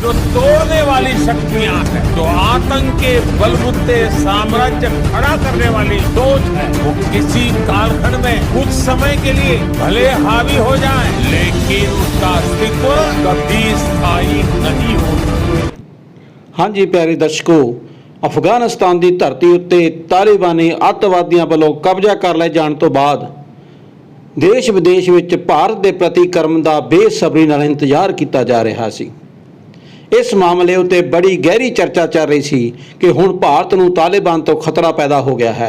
जो तोड़ने वाली शक्तियां हैं, जो आतंक के बलबूते साम्राज्य खड़ा करने वाली सोच है, वो किसी कालखंड में कुछ समय के लिए भले हावी हो जाए, लेकिन उसका अस्तित्व कभी स्थायी नहीं होता। हाँ जी प्यारे दर्शकों, अफगानिस्तान की धरती उत्ते तालिबानी अतवादियों वालों कब्जा कर ले जाने तो बाद देश विदेश ਵਿੱਚ ਭਾਰਤ ਦੇ ਪ੍ਰਤੀਕਰਮ ਦਾ ਬੇਸਬਰੀ ਨਾਲ ਇੰਤਜ਼ਾਰ ਕੀਤਾ ਜਾ ਰਿਹਾ ਸੀ। इस मामले उत्ते बड़ी गहरी चर्चा चल रही सी कि हुण भारत नूं तालिबान तो खतरा पैदा हो गया है।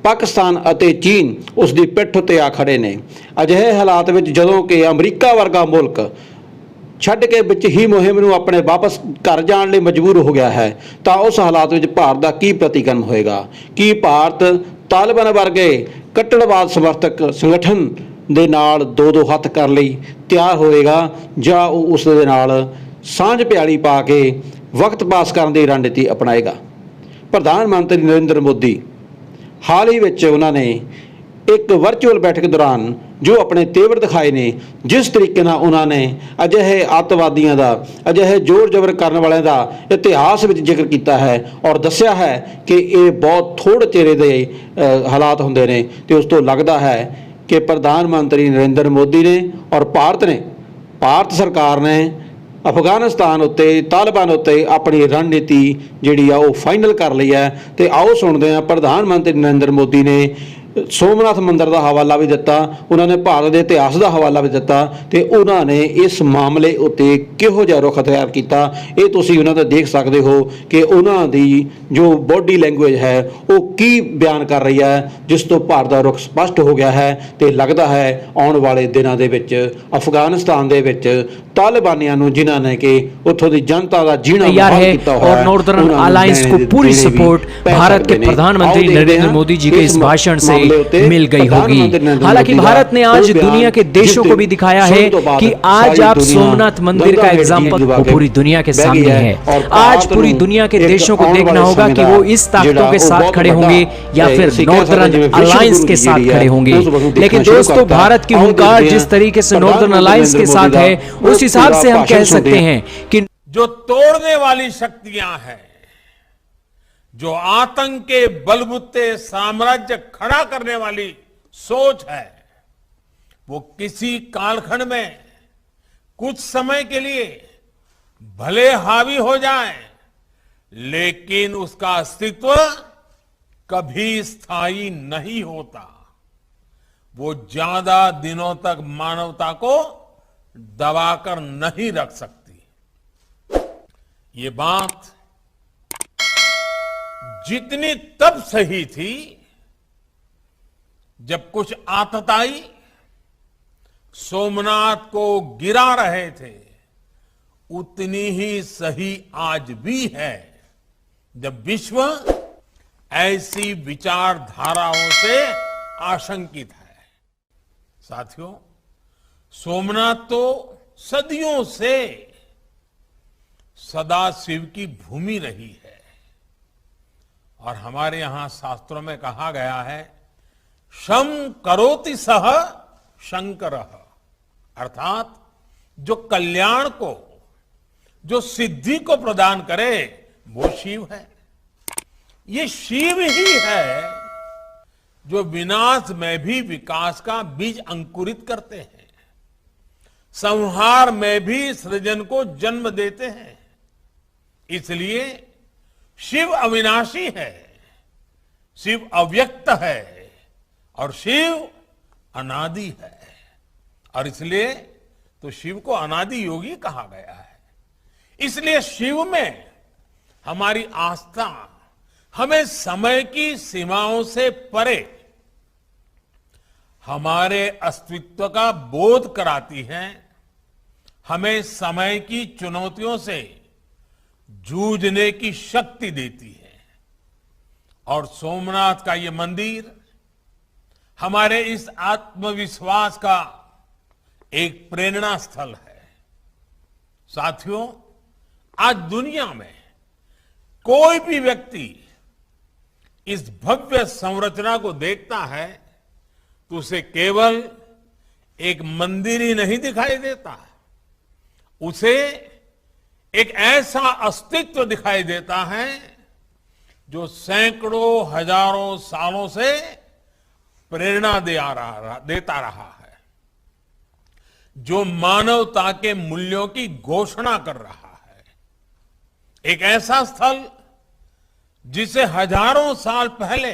पाकिस्तान अते चीन उसकी पिठ उत्ते आ खड़े ने। अजिहे हालात विच जदों कि अमरीका वर्गा मुल्क छड्ड के विच ही मुहिम नूं अपने वापस घर जाण लई मजबूर हो गया है, तो उस हालात विच भारत का की प्रतिक्रम होएगा? कि भारत तालिबान वर्गे कट्टड़वाद समर्थक संगठन दे नाल दो हत्थ कर लई तैयार होएगा, जां उस दे नाल सांझ प्याली पा के वक्त पास करने की रणनीति अपनाएगा? प्रधानमंत्री नरेंद्र मोदी हाल ही में उन्होंने एक वर्चुअल बैठक दौरान जो अपने तेवर दिखाए ने, जिस तरीके नाल उन्होंने अजिहे अतवादियों का, अजिहे जोर जबर करने वाले का इतिहास में जिक्र किया है और दस्या है कि ये बहुत थोड़े चेरे के हालात होंदे ने, तो उस तो लगता है कि प्रधानमंत्री नरेंद्र मोदी ने और भारत सरकार ने अफगानिस्तान उत्ते तालिबान उत्ते अपनी रणनीति जिहड़ी आ वो फाइनल कर ली है। तो आओ सुनते हैं प्रधानमंत्री नरेंद्र मोदी ने सोमनाथ मंदिर का हवाला भी दिता, उन्होंने भारत के इतिहास का हवाला भी दिता, तो उन्होंने इस मामले उत्ते किहो जिहा रुख अख्तियार किया, ये तुसीं उन्हां दा देख सकते हो कि उन्हां दी जो बॉडी लैंगुएज है वो की बयान कर रही है, जिस तो भारत का रुख स्पष्ट हो गया है। तो लगता है आने वाले दिनों के विच अफगानिस्तान दे विच तालिबानियां नूं जिन्हां ने कि उत्थों दी जनता का जीना तैयार है और नॉर्दर्न अलायंस को पूरी सपोर्ट भारत के प्रधानमंत्री नरेंद्र मोदी जी के इस भाषण से मिल गई होगी। हालांकि भारत ने आज दुनिया के देशों को भी दिखाया है कि आज आप सोमनाथ मंदिर का एग्जाम्पल वो पूरी दुनिया के सामने है। आज पूरी दुनिया के देशों को देखना होगा कि वो इस ताकतों के साथ खड़े होंगे या फिर नॉर्दर्न अलायंस के साथ खड़े होंगे। लेकिन दोस्तों, भारत की हुंकार जिस तरीके से नॉर्दर्न अलायंस के साथ है, उस हिसाब से हम कह सकते हैं कि जो तोड़ने वाली शक्तियां हैं, जो आतंक के बलबूते साम्राज्य खड़ा करने वाली सोच है, वो किसी कालखंड में कुछ समय के लिए भले हावी हो जाए, लेकिन उसका अस्तित्व कभी स्थायी नहीं होता। वो ज्यादा दिनों तक मानवता को दबाकर नहीं रख सकती। ये बात जितनी तब सही थी जब कुछ आतताई सोमनाथ को गिरा रहे थे, उतनी ही सही आज भी है जब विश्व ऐसी विचारधाराओं से आशंकित है। साथियों, सोमनाथ तो सदियों से सदाशिव की भूमि रही है और हमारे यहां शास्त्रों में कहा गया है, शम करोति सह शंकरः, अर्थात जो कल्याण को, जो सिद्धि को प्रदान करे वो शिव है। ये शिव ही है जो विनाश में भी विकास का बीज अंकुरित करते हैं, संहार में भी सृजन को जन्म देते हैं। इसलिए शिव अविनाशी है, शिव अव्यक्त है और शिव अनादि है। और इसलिए तो शिव को अनादि योगी कहा गया है। इसलिए शिव में हमारी आस्था हमें समय की सीमाओं से परे हमारे अस्तित्व का बोध कराती है, हमें समय की चुनौतियों से जूझने की शक्ति देती है। और सोमनाथ का ये मंदिर हमारे इस आत्मविश्वास का एक प्रेरणा स्थल है। साथियों, आज दुनिया में कोई भी व्यक्ति इस भव्य संरचना को देखता है तो उसे केवल एक मंदिर ही नहीं दिखाई देता, उसे एक ऐसा अस्तित्व दिखाई देता है जो सैकड़ों हजारों सालों से प्रेरणा देता रहा है, जो मानवता के मूल्यों की घोषणा कर रहा है। एक ऐसा स्थल जिसे हजारों साल पहले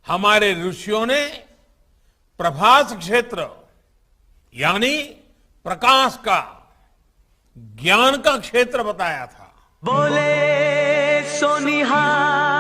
हमारे ऋषियों ने प्रभास क्षेत्र यानी प्रकाश का, ज्ञान का क्षेत्र बताया था। बोले सोनिहार